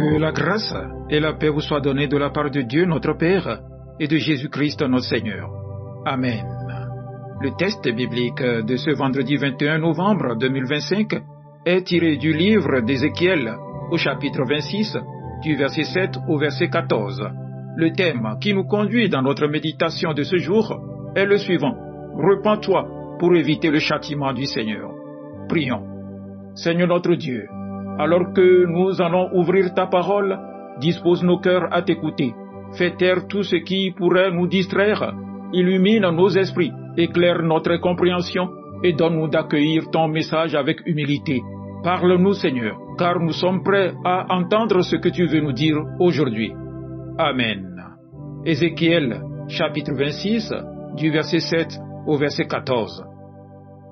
Que la grâce et la paix vous soient données de la part de Dieu notre Père et de Jésus-Christ notre Seigneur. Amen. Le texte biblique de ce vendredi 21 novembre 2025 est tiré du livre d'Ézéchiel au chapitre 26, du verset 7 au verset 14. Le thème qui nous conduit dans notre méditation de ce jour est le suivant. Repens-toi pour éviter le châtiment du Seigneur. Prions. Seigneur notre Dieu, alors que nous allons ouvrir ta parole, dispose nos cœurs à t'écouter. Fais taire tout ce qui pourrait nous distraire, illumine nos esprits, éclaire notre compréhension et donne-nous d'accueillir ton message avec humilité. Parle-nous Seigneur, car nous sommes prêts à entendre ce que tu veux nous dire aujourd'hui. Amen. Ézéchiel, chapitre 26, du verset 7 au verset 14.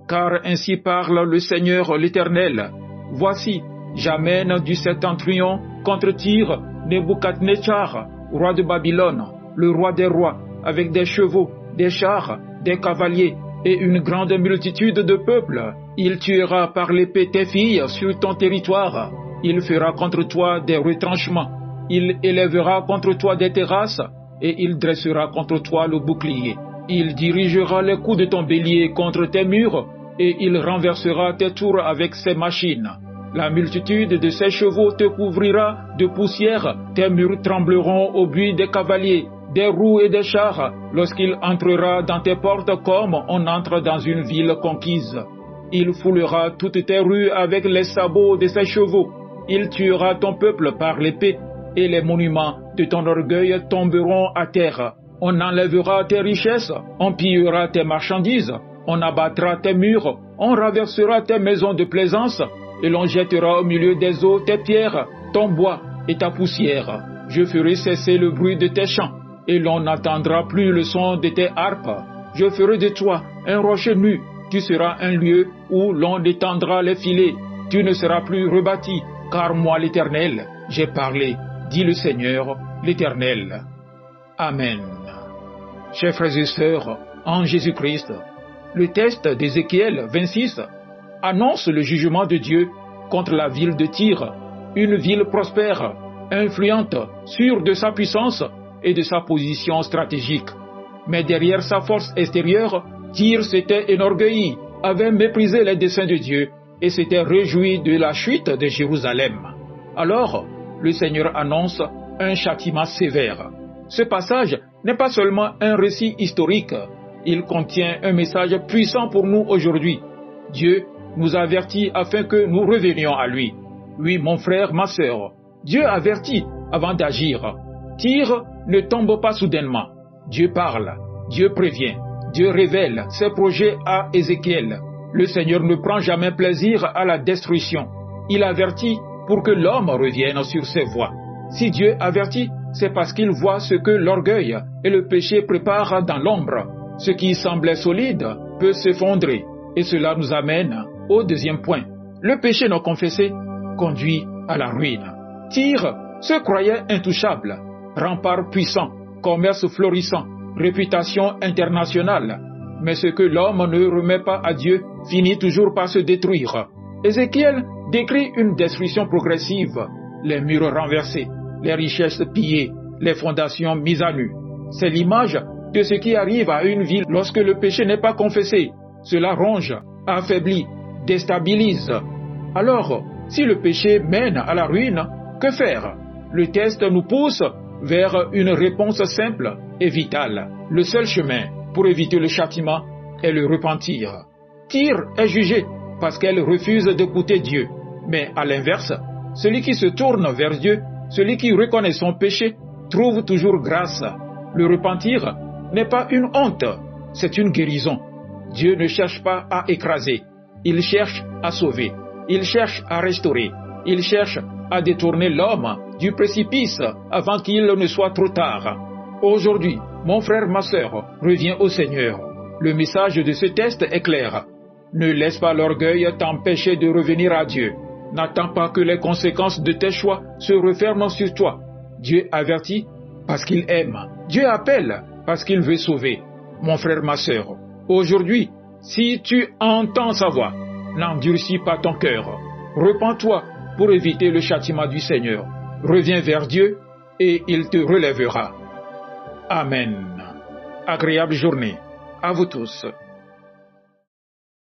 Car ainsi parle le Seigneur l'Éternel. Voici, j'amène du septentrion contre Tyr, Nebuchadnezzar, roi de Babylone, le roi des rois, avec des chevaux, des chars, des cavaliers et une grande multitude de peuples. Il tuera par l'épée tes filles sur ton territoire. Il fera contre toi des retranchements. Il élèvera contre toi des terrasses et il dressera contre toi le bouclier. Il dirigera les coups de ton bélier contre tes murs et il renversera tes tours avec ses machines. La multitude de ses chevaux te couvrira de poussière, tes murs trembleront au bruit des cavaliers, des roues et des chars, lorsqu'il entrera dans tes portes comme on entre dans une ville conquise. Il foulera toutes tes rues avec les sabots de ses chevaux. Il tuera ton peuple par l'épée, et les monuments de ton orgueil tomberont à terre. On enlèvera tes richesses, on pillera tes marchandises, on abattra tes murs, on renversera tes maisons de plaisance, et l'on jettera au milieu des eaux tes pierres, ton bois et ta poussière. Je ferai cesser le bruit de tes chants, et l'on n'entendra plus le son de tes harpes. Je ferai de toi un rocher nu, tu seras un lieu où l'on étendra les filets. Tu ne seras plus rebâti, car moi l'Éternel, j'ai parlé, dit le Seigneur, l'Éternel. Amen. Chers frères et sœurs, en Jésus-Christ, le texte d'Ézéchiel 26 annonce le jugement de Dieu contre la ville de Tyr, une ville prospère, influente, sûre de sa puissance et de sa position stratégique. Mais derrière sa force extérieure, Tyr s'était enorgueilli, avait méprisé les desseins de Dieu et s'était réjoui de la chute de Jérusalem. Alors, le Seigneur annonce un châtiment sévère. Ce passage n'est pas seulement un récit historique, il contient un message puissant pour nous aujourd'hui. Dieu nous avertit afin que nous revenions à lui. Oui, mon frère, ma sœur, Dieu avertit avant d'agir. Tyr ne tombe pas soudainement. Dieu parle, Dieu prévient, Dieu révèle ses projets à Ézéchiel. Le Seigneur ne prend jamais plaisir à la destruction. Il avertit pour que l'homme revienne sur ses voies. Si Dieu avertit, c'est parce qu'il voit ce que l'orgueil et le péché préparent dans l'ombre. Ce qui semblait solide peut s'effondrer. Et cela nous amène au deuxième point. Le péché non confessé conduit à la ruine. Tyr se croyait intouchable, rempart puissant, commerce florissant, réputation internationale. Mais ce que l'homme ne remet pas à Dieu finit toujours par se détruire. Ézéchiel décrit une destruction progressive, les murs renversés, les richesses pillées, les fondations mises à nu. C'est l'image de ce qui arrive à une ville lorsque le péché n'est pas confessé. Cela ronge, affaiblit, déstabilise. Alors, si le péché mène à la ruine, que faire? Le texte nous pousse vers une réponse simple et vitale. Le seul chemin pour éviter le châtiment est le repentir. Tyr est jugé parce qu'elle refuse d'écouter Dieu. Mais à l'inverse, celui qui se tourne vers Dieu, celui qui reconnaît son péché, trouve toujours grâce. Le repentir n'est pas une honte, c'est une guérison. Dieu ne cherche pas à écraser, il cherche à sauver, il cherche à restaurer, il cherche à détourner l'homme du précipice avant qu'il ne soit trop tard. Aujourd'hui, mon frère, ma sœur, reviens au Seigneur. Le message de ce texte est clair. Ne laisse pas l'orgueil t'empêcher de revenir à Dieu. N'attends pas que les conséquences de tes choix se referment sur toi. Dieu avertit parce qu'il aime. Dieu appelle parce qu'il veut sauver. Mon frère, ma sœur, aujourd'hui, si tu entends sa voix, n'endurcis pas ton cœur. Repens-toi pour éviter le châtiment du Seigneur. Reviens vers Dieu et il te relèvera. Amen. Agréable journée à vous tous.